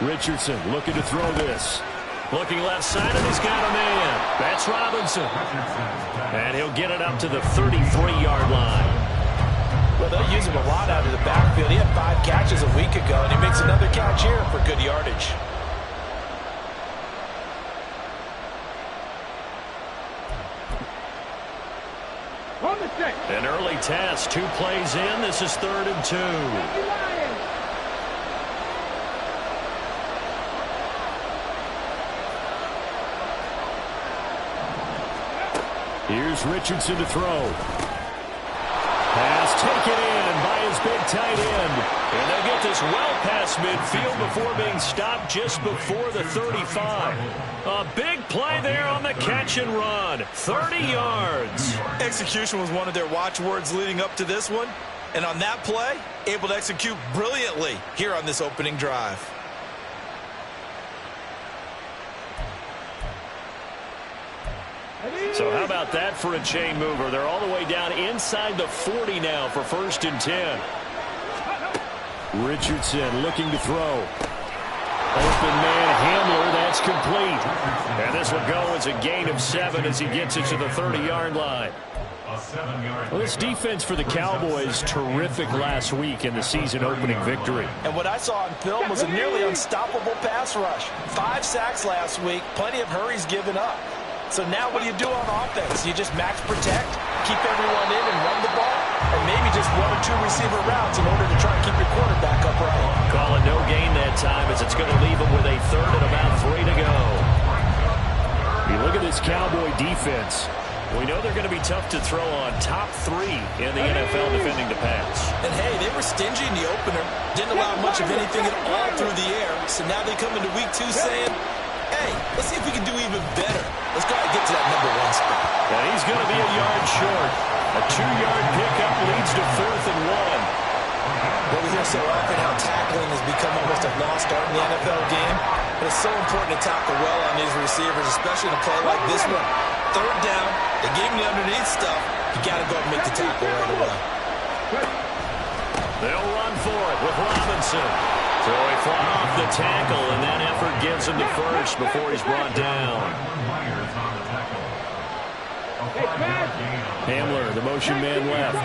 Richardson looking to throw this. Looking left side, and he's got a man. That's Robinson. And he'll get it up to the 33-yard line. Well, they'll use him a lot out of the backfield. He had 5 catches a week ago, and he makes another catch here for good yardage. An early test, 2 plays in. This is 3rd and 2. Here's Richardson to throw. Pass taken in by his big tight end. And they'll get this well past midfield before being stopped just before the 35. A big play there on the catch and run. 30 yards. Execution was one of their watchwords leading up to this one. And on that play, able to execute brilliantly here on this opening drive. So how about that for a chain mover? They're all the way down inside the 40 now for 1st and 10. Richardson looking to throw. Open man Hamler, that's complete. And this will go as a gain of 7 as he gets it to the 30-yard line. Well, this defense for the Cowboys, terrific last week in the season-opening victory. And what I saw on film was a nearly unstoppable pass rush. 5 sacks last week, plenty of hurries given up. So now what do you do on offense? You just max protect, keep everyone in and run the ball, or maybe just 1 or 2 receiver routes in order to try and keep your quarterback upright. Call it no gain that time as it's going to leave them with a 3rd and about 3 to go. You look at this Cowboy defense. We know they're going to be tough to throw on. Top 3 in the NFL defending the pass. And hey, they were stingy in the opener. Didn't allow much of anything at all through the air. So now they come into week 2 saying, hey, let's see if we can do even better. Let's go ahead and get to that number 1 spot. And he's going to be a yard short. A 2-yard pickup leads to 4th and 1. Well, we hear so often how tackling has become almost a lost art in the NFL game. But it's so important to tackle well on these receivers, especially in a play like this one. 3rd down, they gave him the underneath stuff. You got to go and make the tackle right away. They'll run for it with Robinson. So he fought off the tackle, and that effort gives him to 1st before he's brought down. Hamler, the motion man left.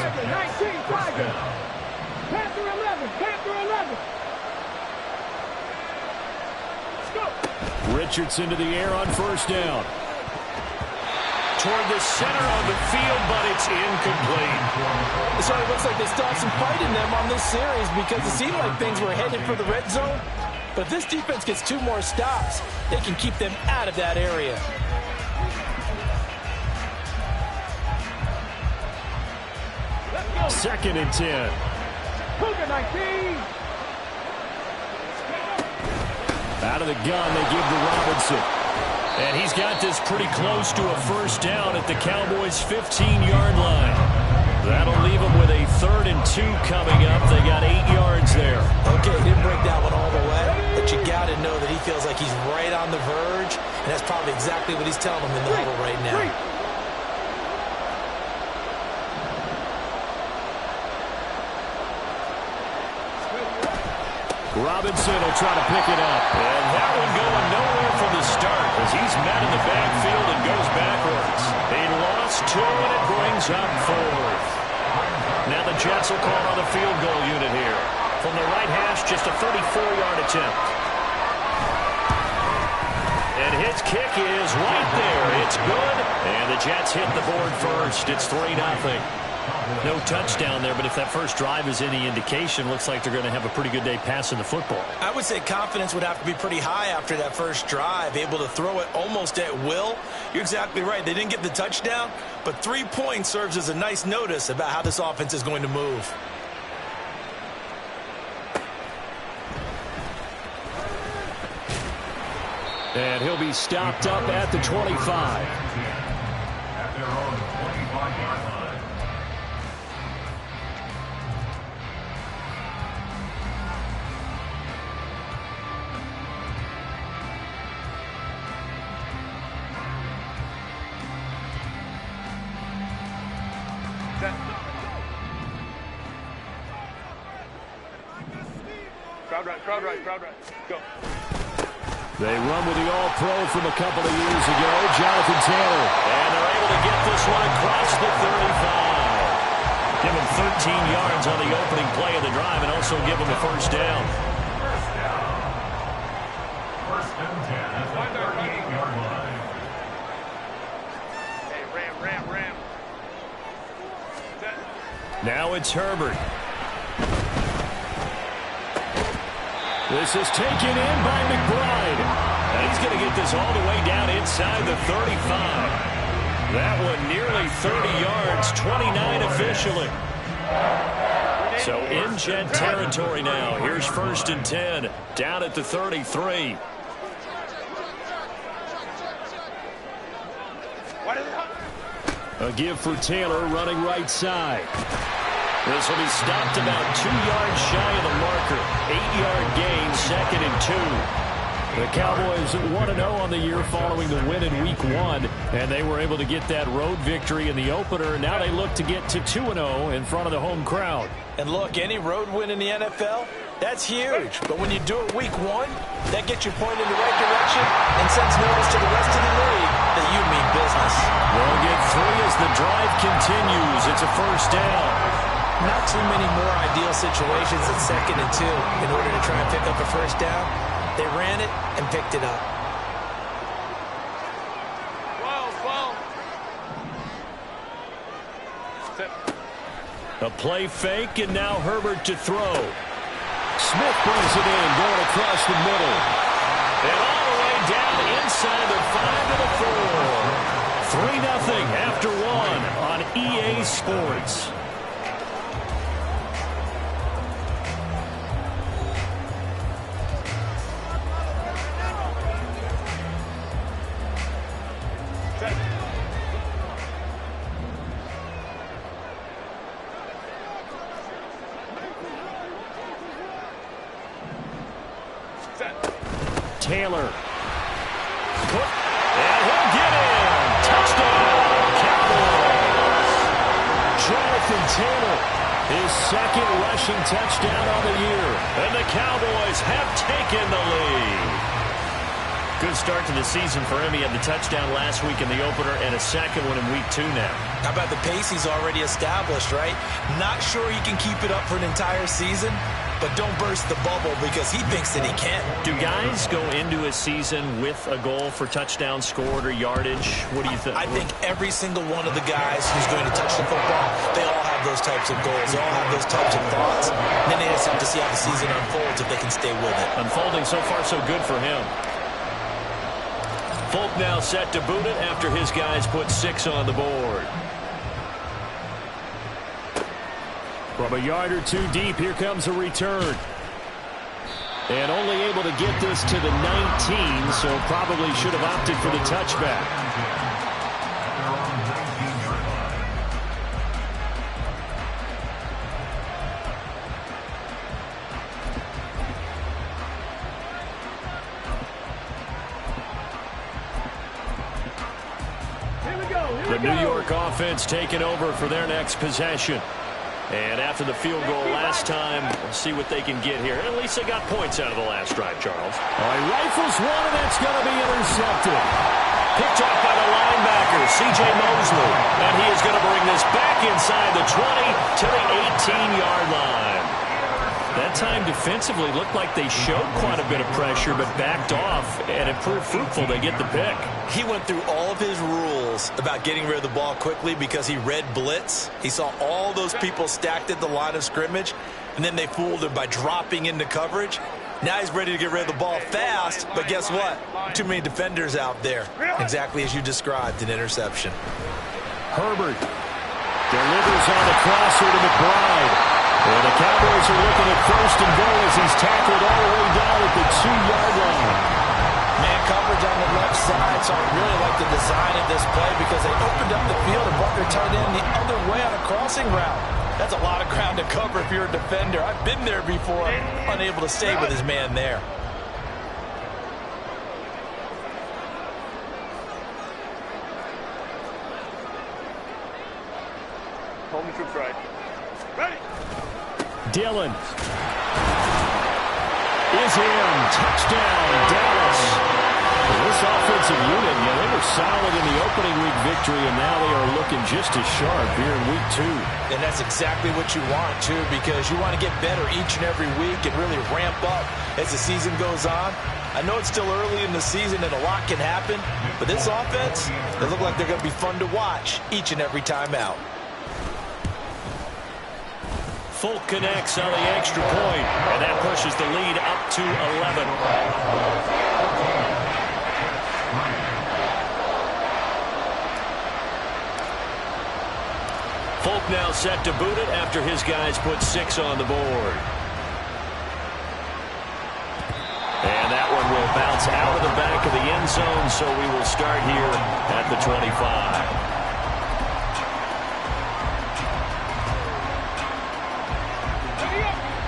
Richardson to the air on 1st down. Toward the center of the field, but it's incomplete. So it looks like they still have some fight in them on this series because it seemed like things were headed for the red zone. But if this defense gets 2 more stops, they can keep them out of that area. Second and 10. Out of the gun, they give to Robinson. And he's got this pretty close to a 1st down at the Cowboys' 15-yard line. That'll leave them with a 3rd and 2 coming up. They got 8 yards there. Okay, didn't break that one all the way, but you got to know that he feels like he's right on the verge, and that's probably exactly what he's telling them in the huddle right now. Robinson will try to pick it up. And that one going nowhere from the start as he's met in the backfield and goes backwards. He lost 2, and it brings up 4th. Now the Jets will call on the field goal unit here. From the right hash, just a 34-yard attempt. And his kick is right there. It's good. And the Jets hit the board first. It's 3-0. No touchdown there, but if that first drive is any indication, looks like they're going to have a pretty good day passing the football. I would say confidence would have to be pretty high after that first drive, able to throw it almost at will. You're exactly right. They didn't get the touchdown, but 3 points serves as a nice notice about how this offense is going to move. And he'll be stopped up at the 25. Go. They run with the All-Pro from a couple of years ago, Jonathan Taylor. And they're able to get this one across the 35. Give him 13 yards on the opening play of the drive and also give him a first down. First and 10 at the 38-yard line. Hey, ram. Now it's Herbert. This is taken in by McBride. And he's going to get this all the way down inside the 35. That one nearly 30 yards, 29 officially. So in Jet territory now. Here's first and 10, down at the 33. A give for Taylor running right side. This will be stopped about 2 yards shy of the marker. 8-yard gain, 2nd and 2. The Cowboys 1-0 on the year following the win in Week 1, and they were able to get that road victory in the opener. Now they look to get to 2-0 in front of the home crowd. And look, any road win in the NFL, that's huge. But when you do it Week 1, that gets you pointed in the right direction and sends notice to the rest of the league that you mean business. They'll get 3 as the drive continues. It's a first down. Not too many more ideal situations at 2nd and 2 in order to try and pick up a first down. They ran it and picked it up. 12. A play fake, and now Herbert to throw. Smith brings it in, going across the middle. And all the way down inside the 5 to the 4. 3-0 after 1 on EA Sports. Taylor. And he'll get in. Touchdown, Cowboys. Jonathan Taylor, his 2nd rushing touchdown on the year. And the Cowboys have taken the lead. Good start to the season for him. He had the touchdown last week in the opener and a 2nd one in Week 2 now. How about the pace he's already established, right? Not sure he can keep it up for an entire season, but don't burst the bubble because he thinks that he can. Do guys go into a season with a goal for touchdowns scored or yardage? What do you think? I think every single one of the guys who's going to touch the football, they all have those types of goals. They all have those types of thoughts. And then they just have to see how the season unfolds if they can stay with it. Unfolding so far so good for him. Folk now set to boot it after his guys put 6 on the board. From a yard or 2 deep, here comes a return. And only able to get this to the 19, so probably should have opted for the touchback. The New York offense taking over for their next possession. And after the field goal last time, we'll see what they can get here. At least they got points out of the last drive, Charles. All right, rifles one, and that's going to be intercepted. Picked off by the linebacker, C.J. Mosley. And he is going to bring this back inside the 20 to the 18-yard line. That time defensively looked like they showed quite a bit of pressure, but backed off, and it proved fruitful. They get the pick. He went through all of his rules about getting rid of the ball quickly because he read blitz. He saw all those people stacked at the line of scrimmage, and then they fooled him by dropping into coverage. Now he's ready to get rid of the ball fast, but guess what? Too many defenders out there. Exactly as you described, an interception. Herbert delivers on the crosser to McBride. And the Cowboys are looking at first and goal as he's tackled all the way down at the 2-yard line. Man coverage on the left side, so I really like the design of this play because they opened up the field and brought their tight end the other way on a crossing route. That's a lot of ground to cover if you're a defender. I've been there before, unable to stay with his man there. Home troops right. Ready. Dillon. is in. Touchdown, Dallas. This offensive unit, they were solid in the opening week victory, and now they are looking just as sharp here in week 2. And that's exactly what you want, too, because you want to get better each and every week and really ramp up as the season goes on. I know it's still early in the season and a lot can happen, but this offense, they look like they're going to be fun to watch each and every time out. Folk connects on the extra point, and that pushes the lead up to 11. Folk now set to boot it after his guys put 6 on the board. And that one will bounce out of the back of the end zone, so we will start here at the 25.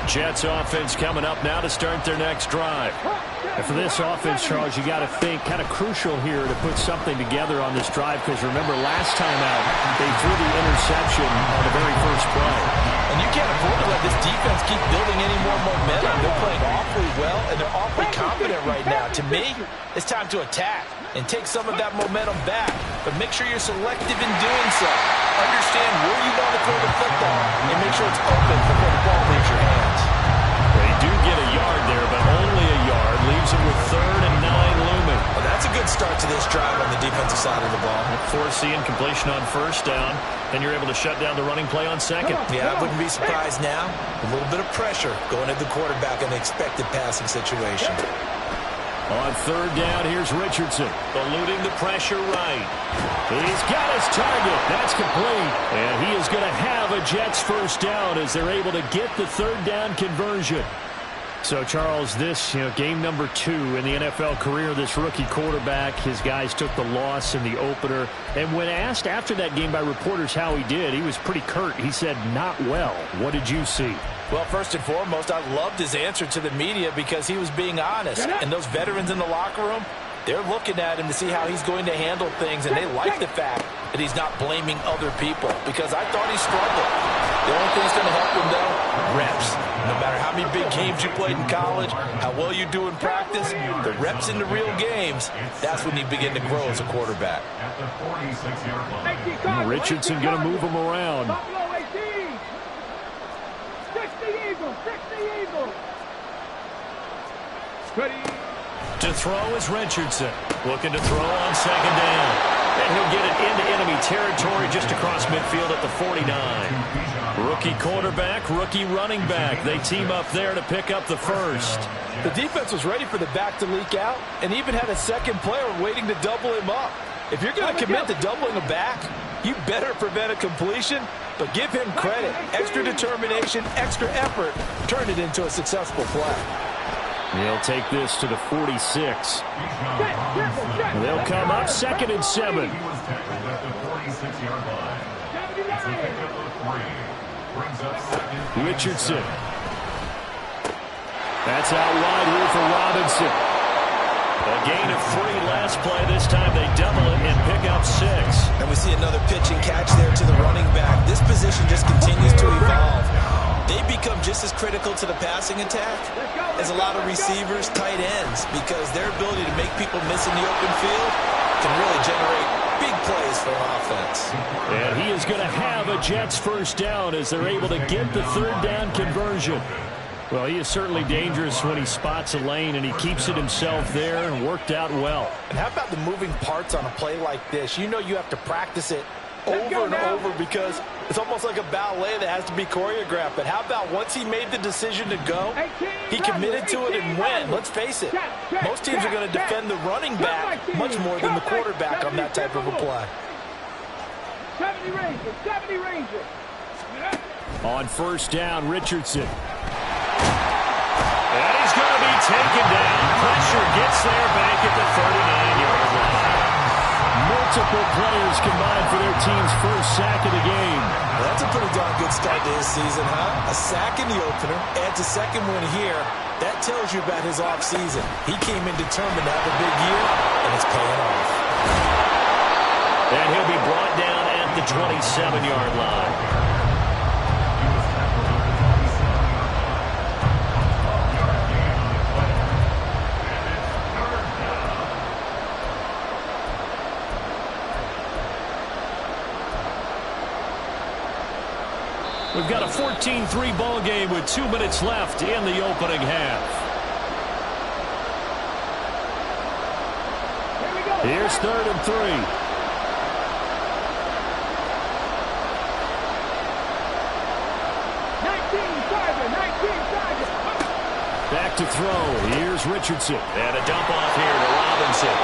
Jets offense coming up now to start their next drive. And for this offense, Charles, you got to think kind of crucial here to put something together on this drive, because remember last time out they threw the interception on the very first play. And you can't afford to let this defense keep building any more momentum. They're playing awfully well, and they're awfully confident right now. To me, it's time to attack and take some of that momentum back, but make sure you're selective in doing so. Understand where you want to throw the football and make sure it's open before the ball leaves your hands. They do get a yard there, but only a yard. Leaves them with 3rd and 9 looming. Well, that's a good start to this drive on the defensive side of the ball. Foreseeing completion on first down, and you're able to shut down the running play on second. Yeah, I wouldn't be surprised now. A little bit of pressure going at the quarterback in the expected passing situation. On 3rd down, here's Richardson, eluding the pressure right. He's got his target. That's complete. And he is going to have a Jets first down as they're able to get the 3rd down conversion. So, Charles, this, game number 2 in the NFL career, this rookie quarterback, his guys took the loss in the opener. And when asked after that game by reporters how he did, he was pretty curt. He said, not well. What did you see? Well, first and foremost, I loved his answer to the media because he was being honest. And those veterans in the locker room, they're looking at him to see how he's going to handle things, and they like the fact that he's not blaming other people, because I thought he struggled. The only thing that's going to help him, though, reps. No matter how many big games you played in college, how well you do in practice, the reps in the real games, that's when you begin to grow as a quarterback. Richardson going to move him around. To throw is Richardson. Looking to throw on 2nd down. And he'll get it into enemy territory just across midfield at the 49. Rookie quarterback, rookie running back. They team up there to pick up the first. The defense was ready for the back to leak out and even had a second player waiting to double him up. If you're going to commit to doubling a back, you better prevent a completion, but give him credit. Extra determination, extra effort, turn it into a successful play. They'll take this to the 46. They'll come up 2nd and 7. Richardson. That's out wide here for Robinson. A gain of 3 last play. This time they double it and pick up 6. And we see another pitch and catch there to the running back. This position just continues to evolve. They become just as critical to the passing attack as a lot of receivers, tight ends, because their ability to make people miss in the open field can really generate big plays for an offense. And he is going to have a Jets first down as they're able to get the 3rd down conversion. Well, he is certainly dangerous when he spots a lane, and he keeps it himself there and worked out well. And how about the moving parts on a play like this? You know you have to practice it over and over because it's almost like a ballet that has to be choreographed. But how about once he made the decision to go, he committed to it and went. Let's face it, most teams are going to defend the running back much more than the quarterback on that type of a play. 70 Rangers. On first down, Richardson. And he's going to be taken down. Pressure gets there back at the 39-yard line. Multiple players combined for their team's first sack of the game. Well, that's a pretty darn good start to his season, huh? A sack in the opener, adds a second one here. That tells you about his offseason. He came in determined to have a big year, and it's paying off. And he'll be brought down at the 27-yard line. We've got a 14-3 ball game with 2 minutes left in the opening half. Here we go. Here's 3rd and 3. 19 Chargers. Back to throw. Here's Richardson. And a dump off here to Robinson.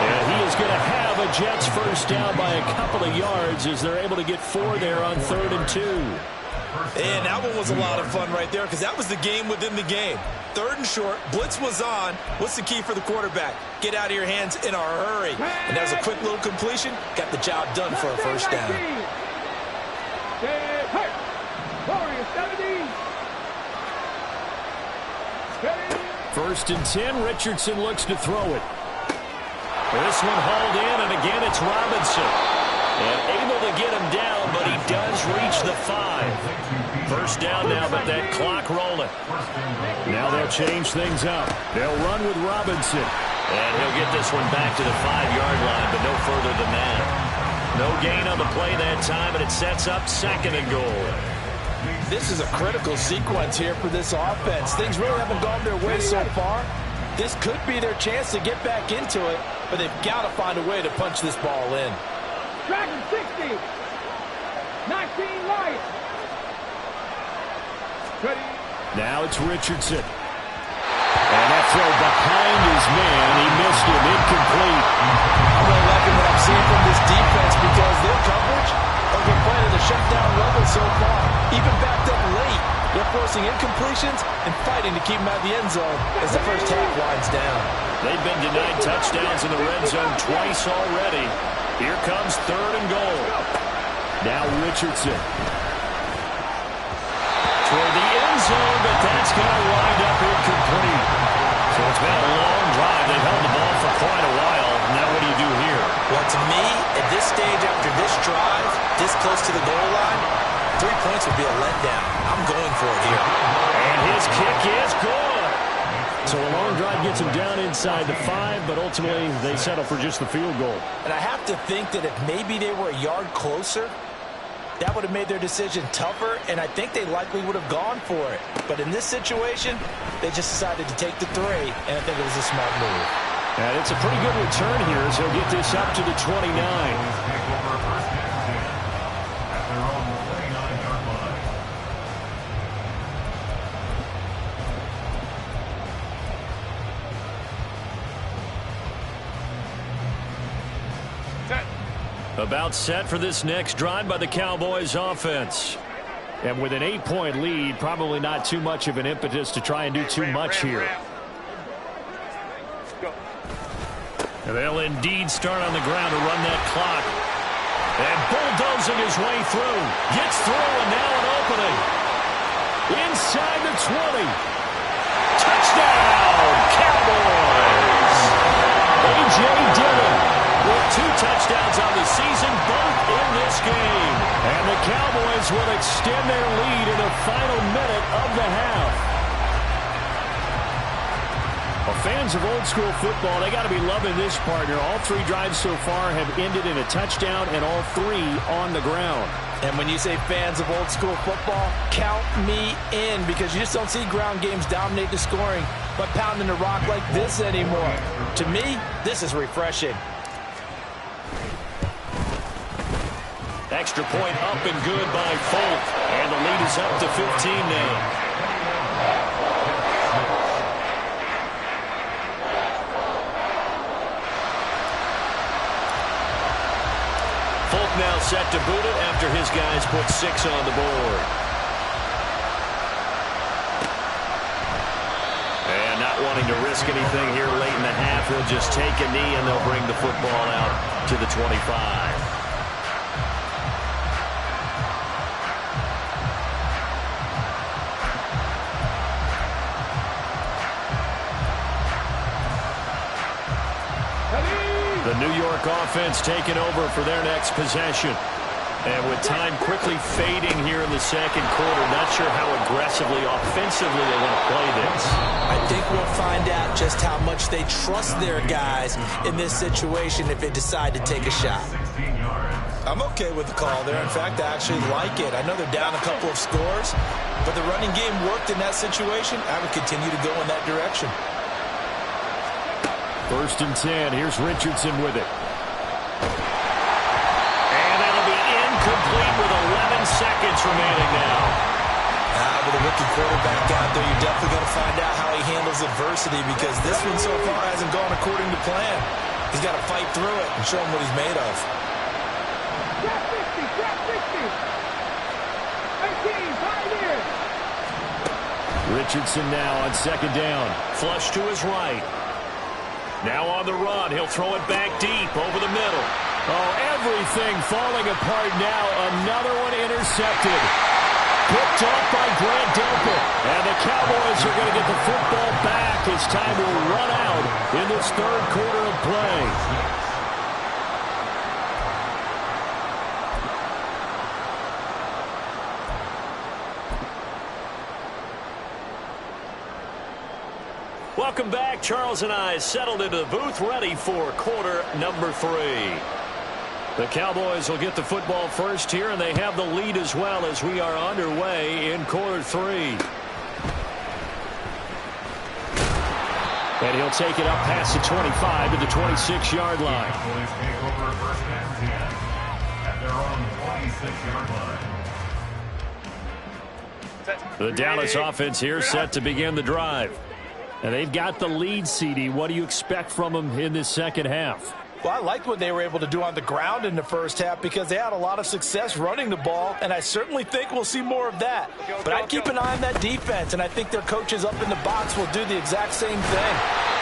And he is going to have a Jets first down by a couple of yards as they're able to get 4 there on 3rd and 2. And that one was a lot of fun right there because that was the game within the game. 3rd and short, blitz was on. What's the key for the quarterback? Get out of your hands in a hurry. And that was a quick little completion. Got the job done for a first down. Warriors 17. 1st and 10. Richardson looks to throw it. This one hauled in, and again it's Robinson. And able to get him down, but he does reach the 5. First down now, but that clock rolling. Now they'll change things up. They'll run with Robinson. And he'll get this one back to the 5-yard line, but no further than that. No gain on the play that time, and it sets up 2nd and goal. This is a critical sequence here for this offense. Things really haven't gone their way so far. This could be their chance to get back into it, but they've got to find a way to punch this ball in. Dragon 60. 19 Lions. Ready. Now it's Richardson. And that throw behind his man. He missed him. Incomplete. I'm really liking what I'm seeing from this defense because their coverage has been playing at a shutdown level so far. Even backed up late. They're forcing incompletions and fighting to keep them out of the end zone as the first half winds down. They've been denied touchdowns in the red zone twice already. Here comes 3rd and goal. Now Richardson. Toward the end zone, but that's going to wind up incomplete. So it's been a long drive. They've held the ball for quite a while. Now what do you do here? Well, to me, at this stage after this drive, this close to the goal line, 3 points would be a letdown. I'm going for it here. And his kick is good. So a long drive gets him down inside the 5, but ultimately they settle for just the field goal. And I have to think that if maybe they were a yard closer, that would have made their decision tougher, and I think they likely would have gone for it. But in this situation, they just decided to take the 3, and I think it was a smart move. And it's a pretty good return here as he'll get this up to the 29. About set for this next drive by the Cowboys offense. And with an 8-point lead, probably not too much of an impetus to try and do too much here. And they'll indeed start on the ground to run that clock. And bulldozing his way through. Gets through, and now an opening. Inside the 20. Touchdown, Cowboys! A.J. Dillon with 2 touchdowns on the season, both in this game. And the Cowboys will extend their lead in the final minute of the half. Well, fans of old school football, they got to be loving this, partner. All 3 drives so far have ended in a touchdown, and all 3 on the ground. And when you say fans of old school football, count me in, because you just don't see ground games dominate the scoring by pounding the rock like this anymore. To me, this is refreshing. Extra point up and good by Folk. And the lead is up to 15 now. Folk now set to boot it after his guys put 6 on the board. And not wanting to risk anything here late in the half, he'll just take a knee and they'll bring the football out to the 25. The New York offense taking over for their next possession. And with time quickly fading here in the second quarter, not sure how aggressively, offensively they want to play this. I think we'll find out just how much they trust their guys in this situation if they decide to take a shot. 16 yards. I'm okay with the call there. In fact, I actually like it. I know they're down a couple of scores, but the running game worked in that situation. I would continue to go in that direction. 1st and 10. Here's Richardson with it. And that'll be incomplete with 11 seconds remaining now. With a rookie quarterback out there, you're definitely going to find out how he handles adversity, because this one so far hasn't gone according to plan. He's got to fight through it and show him what he's made of. Trap 60, trap 60. 18, 5 years. Richardson now on 2nd down. Flush to his right. Now on the run. He'll throw it back deep over the middle. Oh, everything falling apart now. Another one intercepted. Picked off by Grant Delpit. And the Cowboys are going to get the football back as time will run out in this 3rd quarter of play. Welcome back. Charles and I settled into the booth, ready for quarter number 3. The Cowboys will get the football first here, and they have the lead as well as we are underway in quarter 3. And he'll take it up past the 25 to the 26-yard line. Cowboys take over 1st and 10 at their own 26-yard line. The Dallas offense here set to begin the drive. And they've got the lead, CD. What do you expect from them in this second half? Well, I liked what they were able to do on the ground in the first half, because they had a lot of success running the ball, and I certainly think we'll see more of that. But I'd keep an eye on that defense, and I think their coaches up in the box will do the exact same thing.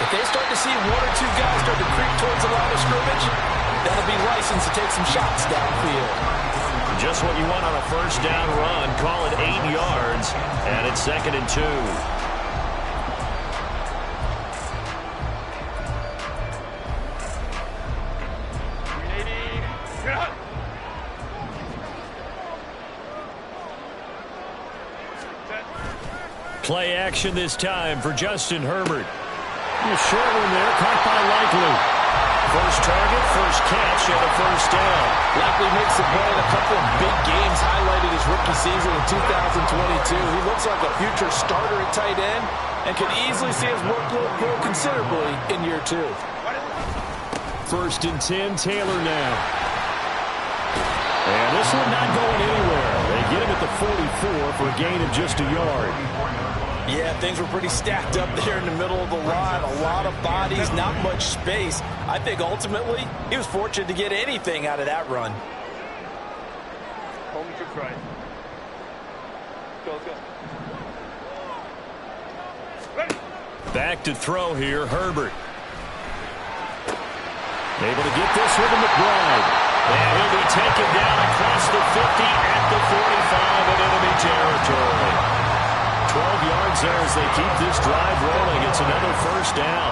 If they start to see 1 or 2 guys start to creep towards the line of scrimmage, that'll be licensed to take some shots downfield. Just what you want on a 1st down run. Call it 8 yards, and it's 2nd and 2. Play action this time for Justin Herbert. A short one there, caught by Likely. First target, first catch, and a 1st down. Likely makes a play in a couple of big games, highlighted his rookie season in 2022. He looks like a future starter at tight end and can easily see his workload grow considerably in year 2. 1st and 10, Taylor now. And this one not going anywhere. They get him at the 44 for a gain of just a yard. Yeah, things were pretty stacked up there in the middle of the line. A lot of bodies, not much space. I think ultimately he was fortunate to get anything out of that run. Home troops right. Go, go. Ready. Back to throw here, Herbert. Able to get this with McBride. And he'll be taken down across the 50 at the 45 in enemy territory. 12 yards there as they keep this drive rolling. It's another 1st down.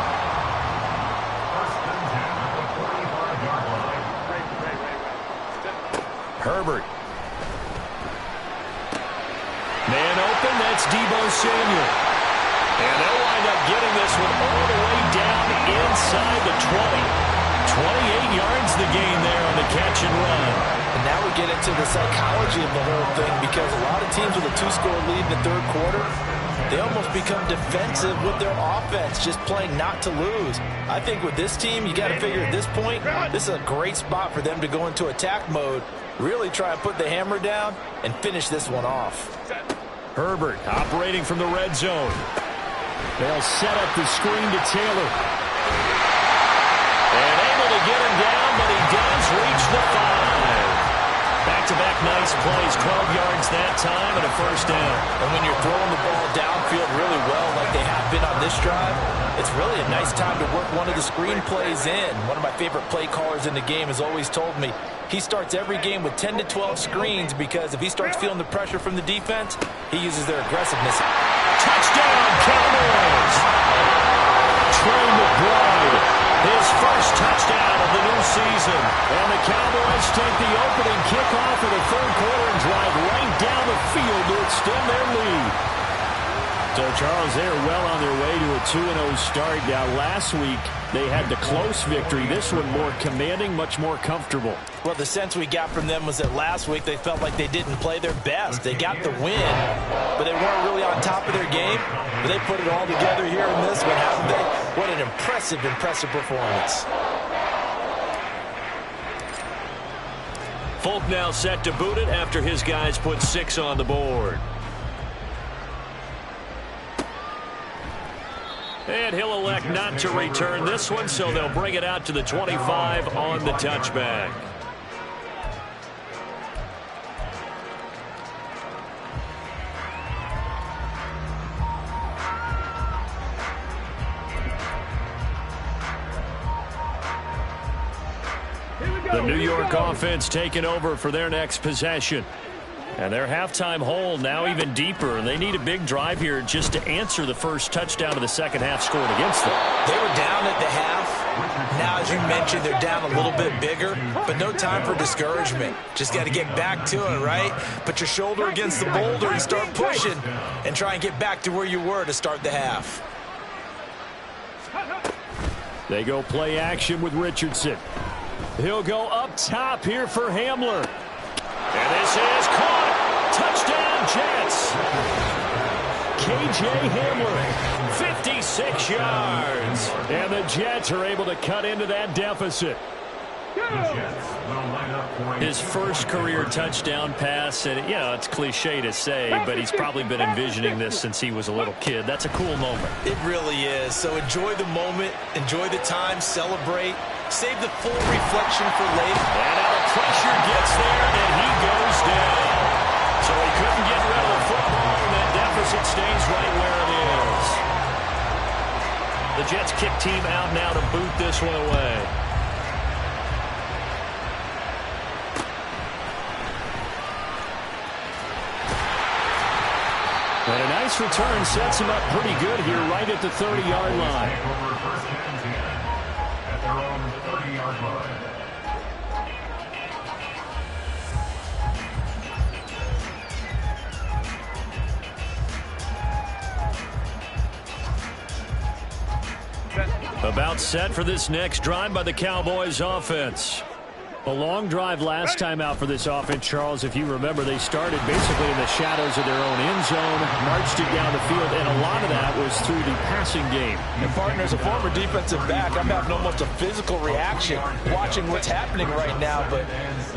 1st and 10 at the 45-yard line. Herbert. Man open, that's Deebo Samuel. And they'll wind up getting this one all the way down inside the 20. 28 yards the gain there on the catch and run. And now we get into the psychology of the whole thing, because a lot of teams with a 2-score lead in the 3rd quarter, they almost become defensive with their offense, just playing not to lose. I think with this team, you got to figure at this point, this is a great spot for them to go into attack mode, really try and put the hammer down and finish this one off. Herbert operating from the red zone. They'll set up the screen to Taylor. And able to get him down, but he does reach the 5. Back-to-back nice plays, 12 yards that time, and a 1st down. And when you're throwing the ball downfield really well like they have been on this drive, it's really a nice time to work one of the screen plays in. One of my favorite play callers in the game has always told me he starts every game with 10 to 12 screens, because if he starts feeling the pressure from the defense, he uses their aggressiveness. Touchdown, Cowboys! Trey McBride. His first touchdown of the new season. And the Cowboys take the opening kickoff of the 3rd quarter and drive right down the field to extend their lead. So Well, Charles, they are well on their way to a 2-0 start. Now, last week, they had the close victory. This one more commanding, much more comfortable. Well, the sense we got from them was that last week they felt like they didn't play their best. They got the win, but they weren't really on top of their game. But they put it all together here in this one, haven't they? What an impressive performance. Folk now set to boot it after his guys put 6 on the board. And he'll elect not to return this one, so they'll bring it out to the 25 on the touchback. The New York offense taking over for their next possession. And their halftime hole now even deeper. And they need a big drive here just to answer the first touchdown of the second half scored against them. They were down at the half. Now, as you mentioned, they're down a little bit bigger, but no time for discouragement. Just got to get back to it, right? Put your shoulder against the boulder and start pushing and try and get back to where you were to start the half. They go play action with Richardson. He'll go up top here for Hamler. And this is caught. Touchdown, Jets. K.J. Hamler, 56 yards. And the Jets are able to cut into that deficit. His first career touchdown pass, and it's cliche to say, but he's probably been envisioning this since he was a little kid. That's a cool moment. It really is. So enjoy the moment, enjoy the time, celebrate, save the full reflection for later. And now the pressure gets there, and he goes down. So he couldn't get rid of the football, and that deficit stays right where it is. The Jets kick team out now to boot this one away. And a nice return sets him up pretty good here right at the 30-yard line. At their own 30-yard line. About set for this next drive by the Cowboys offense. A long drive last time out for this offense, Charles. If you remember, they started basically in the shadows of their own end zone, marched it down the field, and a lot of that was through the passing game. And partner, as a former defensive back, I'm having almost a physical reaction watching what's happening right now. But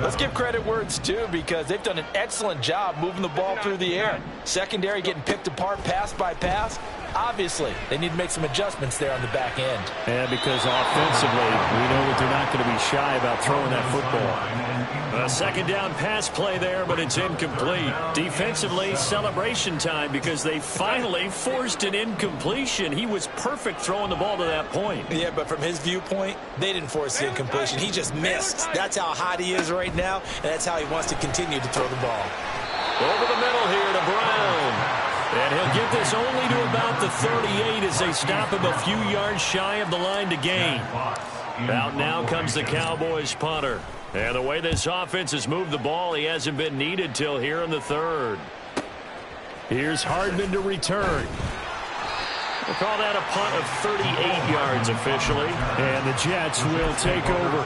let's give credit where it's due, because they've done an excellent job moving the ball through the air. Secondary getting picked apart pass by pass. Obviously, they need to make some adjustments there on the back end. And because offensively, we know that they're not going to be shy about throwing that football. A second down pass play there, but it's incomplete. Defensively, celebration time, because they finally forced an incompletion. He was perfect throwing the ball to that point. Yeah, but from his viewpoint, they didn't force the incompletion. He just missed. That's how hot he is right now, and that's how he wants to continue to throw the ball. Over the middle here to Brown. And he'll get this only to about the 38 as they stop him a few yards shy of the line to gain. Out now comes the Cowboys punter. And the way this offense has moved the ball, he hasn't been needed till here in the third. Here's Hardman to return. We'll call that a punt of 38 yards officially. And the Jets will take over.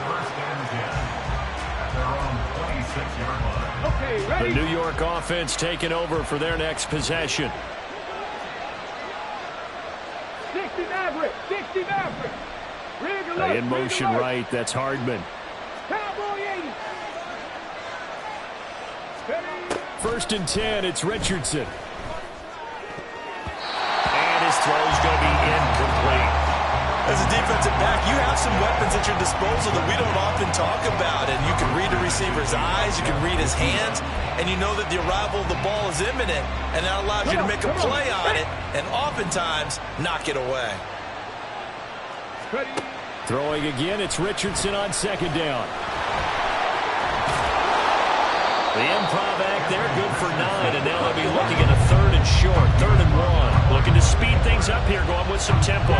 Okay, The New York offense taking over for their next possession. 60 Maverick, 60 Maverick. In motion right, that's Hardman. Cowboy 80. First and 10, it's Richardson. And his throw's going to be incomplete. As a defensive back, you have some weapons at your disposal that we don't often talk about. And you can read a receiver's eyes, you can read his hands, and you know that the arrival of the ball is imminent, and that allows you to make a play on it and oftentimes knock it away. Throwing again, it's Richardson on second down. The improv act there, good for 9, and now they'll be looking at a third and short, 3rd and 1. Looking to speed things up here, going with some tempo.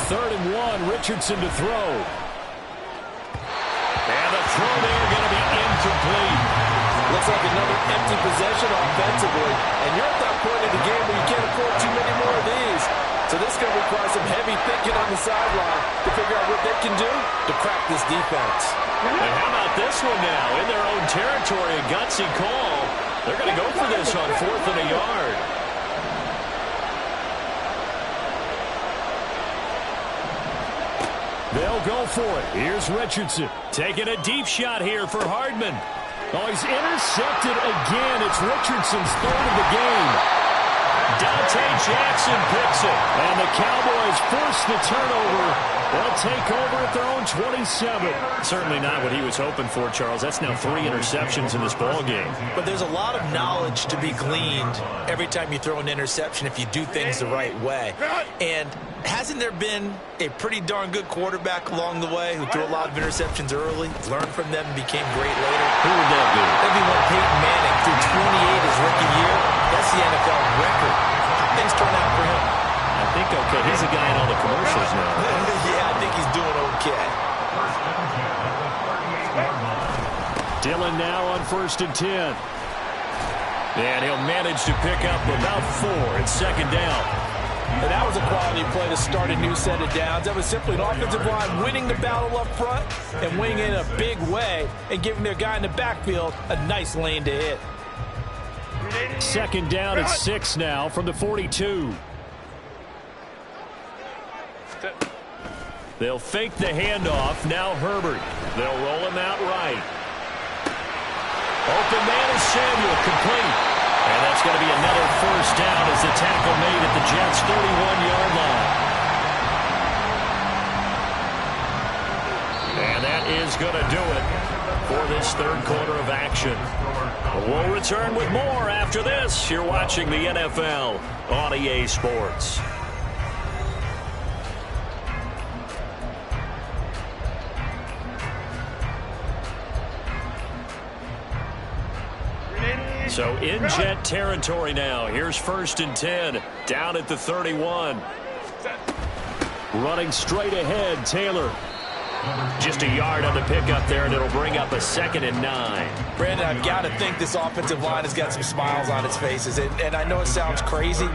3rd and 1, Richardson to throw. And the throw there going to be incomplete. looks like another empty possession offensively. And you're at that point in the game where you can't afford too many more of these. So this is going to require some heavy thinking on the sideline to figure out what they can do to crack this defense. And how about this one now? In their own territory, a gutsy call. They're going to go for this on 4th and a yard. They'll go for it. Here's Richardson. Taking a deep shot here for Hardman. Oh, he's intercepted again. It's Richardson's 3rd of the game. Dante Jackson picks it. And the Cowboys force the turnover. They'll take over at their own 27. Certainly not what he was hoping for, Charles. That's now 3 interceptions in this ball game. But there's a lot of knowledge to be gleaned every time you throw an interception if you do things the right way. And hasn't there been a pretty darn good quarterback along the way who threw a lot of interceptions early, learned from them, and became great later? Who would that be? That'd be one Peyton Manning threw 28 his rookie year. That's the NFL record. How things turn out for him? I think okay. He's a guy in all the commercials now. Yeah, I think he's doing okay. Dillon now on 1st and 10. And he'll manage to pick up about 4. It's 2nd down. And that was a quality play to start a new set of downs. That was simply an offensive line winning the battle up front and winning in a big way and giving their guy in the backfield a nice lane to hit. 2nd down at 6 now from the 42. They'll fake the handoff. Now Herbert. They'll roll him out right. Open man is Samuel, complete. And that's going to be another 1st down as the tackle made at the Jets' 31-yard line. And that is going to do it for this 3rd quarter of action. We'll return with more after this. You're watching the NFL on EA Sports. So in Jet territory now. Here's 1st and 10. Down at the 31. Running straight ahead, Taylor. Just a yard on the pickup there, and it'll bring up a 2nd and 9. Brandon, I've got to think this offensive line has got some smiles on its faces. And I know it sounds crazy,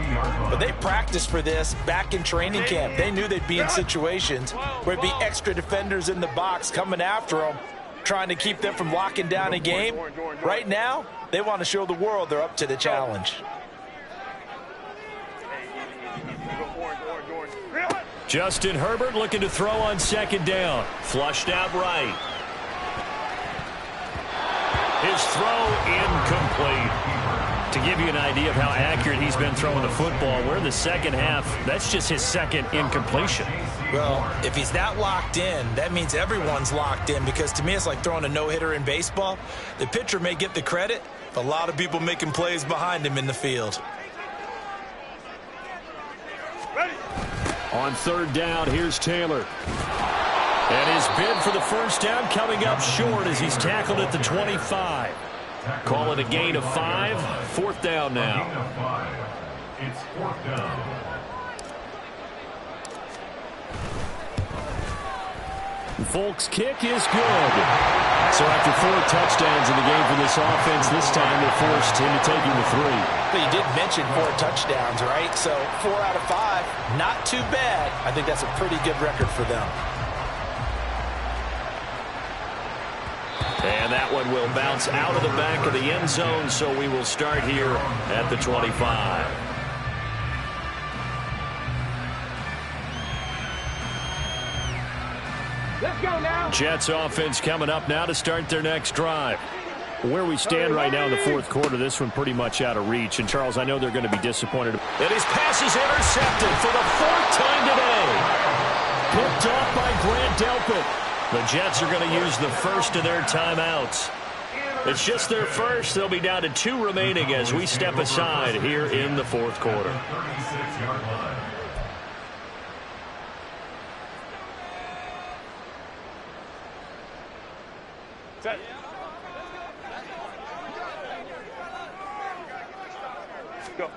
but they practiced for this back in training camp. They knew they'd be in situations where it'd be extra defenders in the box coming after them, trying to keep them from locking down a game. Right now, they want to show the world they're up to the challenge. Justin Herbert looking to throw on 2nd down. Flushed out right. His throw incomplete. To give you an idea of how accurate he's been throwing the football, we're in the 2nd half. That's just his 2nd incompletion. Well, if he's that locked in, that means everyone's locked in, because to me it's like throwing a no-hitter in baseball. The pitcher may get the credit, but a lot of people making plays behind him in the field. On 3rd down, here's Taylor. And his bid for the 1st down coming up short as he's tackled at the 25. Call it a gain of 5. 4th down now. It's 4th down. Folk's kick is good. So after 4 touchdowns in the game for this offense, this time they're forced into taking the 3. But you did mention 4 touchdowns, right? So 4 out of 5, not too bad. I think that's a pretty good record for them. And that one will bounce out of the back of the end zone, so we will start here at the 25. Let's go now. Jets offense coming up now to start their next drive. Where we stand right now in the 4th quarter, this one pretty much out of reach. And, Charles, I know they're going to be disappointed. And his pass is intercepted for the 4th time today. Picked off by Grant Delpit. The Jets are going to use the first of their timeouts. It's just their first. They'll be down to 2 remaining as we step aside here in the 4th quarter. 36-yard line. Set. Go.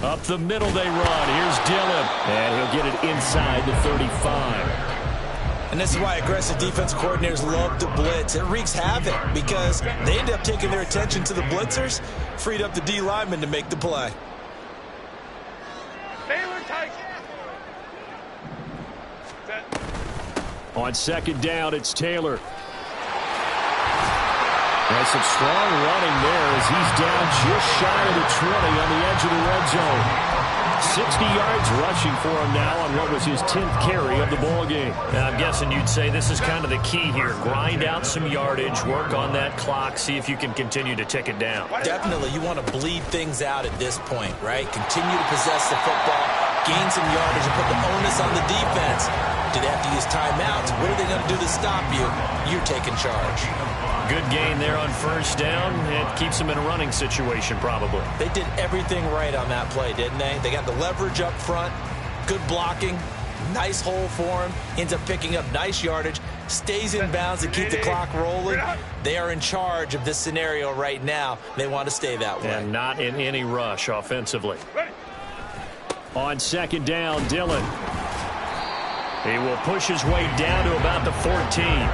Up the middle they run. Here's Dillon. And he'll get it inside the 35. And this is why aggressive defensive coordinators love to blitz. It wreaks havoc because they end up taking their attention to the blitzers, freed up the D lineman to make the play. Baylor Tigers. Set. On second down, it's Taylor. There's some strong running there as he's down just shy of the 20 on the edge of the red zone. 60 yards rushing for him now on what was his 10th carry of the ball game. Now, I'm guessing you'd say this is kind of the key here. Grind out some yardage, work on that clock, see if you can continue to tick it down. Definitely, you want to bleed things out at this point, right? Continue to possess the football, gain some yardage, and put the onus on the defense. Do they have to use timeouts? What are they going to do to stop you? You're taking charge. Good gain there on first down. It keeps them in a running situation, probably. They did everything right on that play, didn't they? They got the leverage up front, good blocking, nice hole for him, ends up picking up nice yardage, stays in bounds to keep the clock rolling. They are in charge of this scenario right now. They want to stay that way. And not in any rush offensively. On second down, Dillon. He will push his way down to about the 14.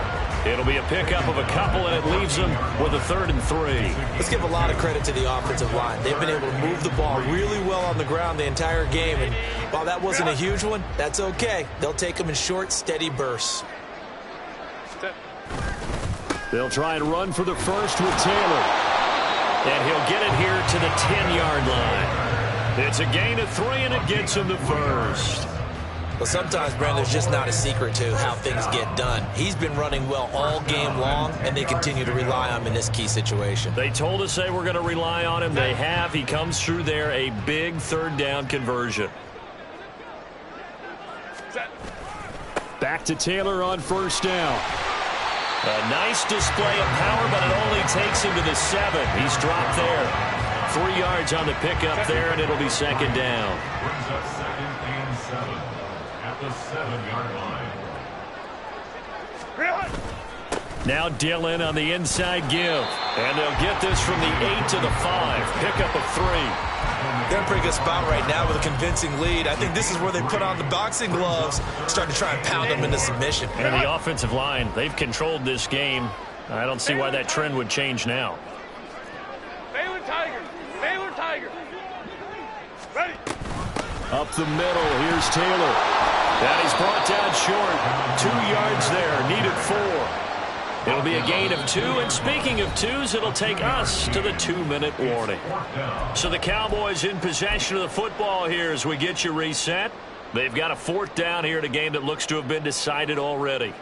It'll be a pickup of a couple, and it leaves them with a 3rd and 3. Let's give a lot of credit to the offensive line. They've been able to move the ball really well on the ground the entire game. And while that wasn't a huge one, that's okay. They'll take them in short, steady bursts. They'll try and run for the first with Taylor. And he'll get it here to the 10-yard line. It's a gain of 3, and it gets him the first. But sometimes, Brandon, there's just not a secret to how things get done. He's been running well all game long, and they continue to rely on him in this key situation. They told us they were going to rely on him. They have. He comes through there, a big 3rd down conversion. Back to Taylor on first down. A nice display of power, but it only takes him to the 7. He's dropped there. 3 yards on the pickup there, and it'll be second down. Brings up 2nd and 7 at the 7-yard line. Now Dillon on the inside give. And they'll get this from the 8 to the 5. Pickup of 3. They're in a pretty good spot right now with a convincing lead. I think this is where they put on the boxing gloves, start to try and pound them into submission. And the offensive line, they've controlled this game. I don't see why that trend would change now. Baylor Tigers. Baylor Tigers. Ready. Up the middle, here's Taylor. That is brought down short. 2 yards there, needed 4. It'll be a gain of 2, and speaking of 2s, it'll take us to the 2-minute warning. So the Cowboys in possession of the football here as we get you reset. They've got a 4th down here in a game that looks to have been decided already.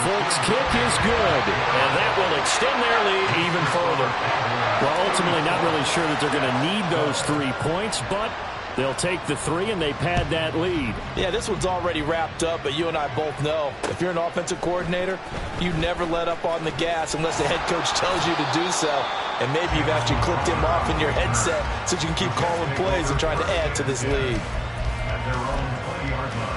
Folks' kick is good. And that will extend their lead even further. Well, ultimately not really sure that they're going to need those 3 points, but they'll take the 3 and they pad that lead. Yeah, this one's already wrapped up, but you and I both know if you're an offensive coordinator, you never let up on the gas unless the head coach tells you to do so. And maybe you've actually clicked him off in your headset so you can keep calling plays and trying to add to this lead. At their own 20-yard line.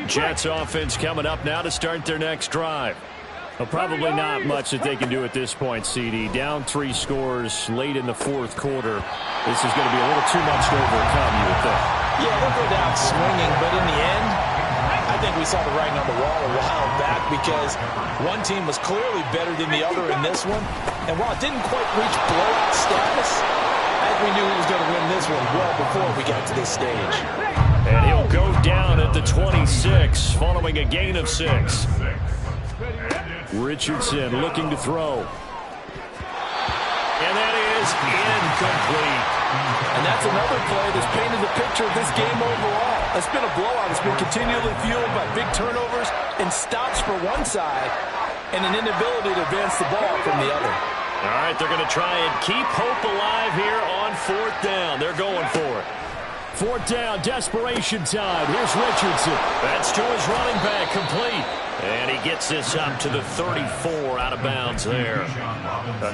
Jets offense coming up now to start their next drive. Well, probably not much that they can do at this point, CD. Down 3 scores late in the 4th quarter. This is going to be a little too much to overcome, you would think. Yeah, they'll go down swinging, but in the end, I think we saw the writing on the wall a while back because one team was clearly better than the other in this one. And while it didn't quite reach blowout status, I think we knew he was going to win this one well before we got to this stage. And he'll go down at the 26 following a gain of 6. Richardson looking to throw. And that is incomplete. And that's another play that's painted the picture of this game overall. It's been a blowout. It's been continually fueled by big turnovers and stops for one side and an inability to advance the ball from the other. All right, they're going to try and keep hope alive here on 4th down. They're going for it. 4th down, desperation time. Here's Richardson. That's to his running back, complete. And he gets this up to the 34 out of bounds there.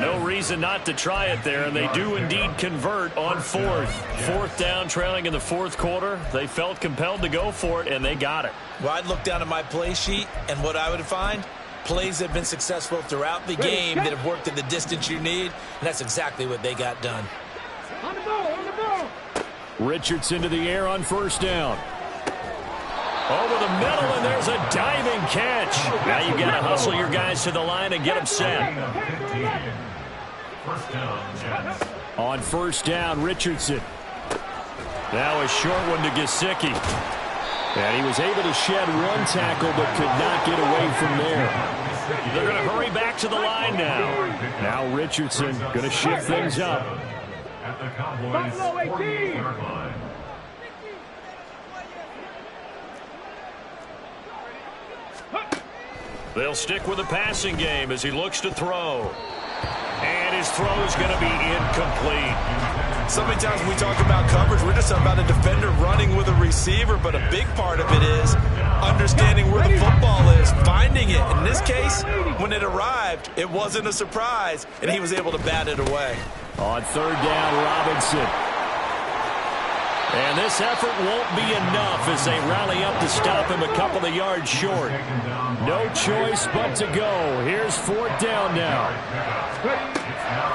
No reason not to try it there, and they do indeed convert on 4th. 4th down, trailing in the 4th quarter. They felt compelled to go for it, and they got it. Well, I'd look down at my play sheet, and what I would find, Plays have been successful throughout the game that have worked at the distance you need, and that's exactly what they got done. On the ball. Richardson to the air on first down. Over the middle, and there's a diving catch. Now you got to hustle your guys to the line and get them set. First down, Jets. On first down, Richardson. Now a short one to Gesicki. And he was able to shed one tackle but could not get away from there. They're going to hurry back to the line now. Now Richardson going to shift things up. At the Cowboys' 48-yard line. They'll stick with the passing game as he looks to throw. And his throw is going to be incomplete. So many times when we talk about coverage, we're just about a defender running with a receiver, but a big part of it is understanding where the football is, finding it. In this case, when it arrived, it wasn't a surprise, and he was able to bat it away. On third down, Robinson. And this effort won't be enough as they rally up to stop him a couple of yards short. No choice but to go. Here's fourth down now.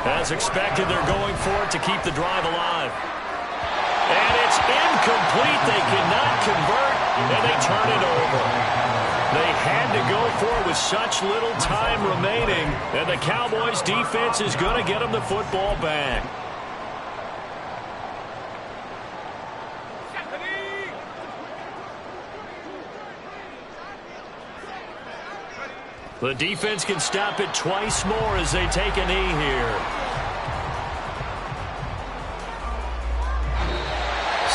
As expected, they're going for it to keep the drive alive. And it's incomplete. They cannot convert, and they turn it over. They had to go for it with such little time remaining, and the Cowboys' defense is going to get them the football back. The defense can stop it twice more as they take a knee here.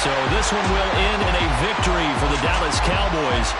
So this one will end in a victory for the Dallas Cowboys.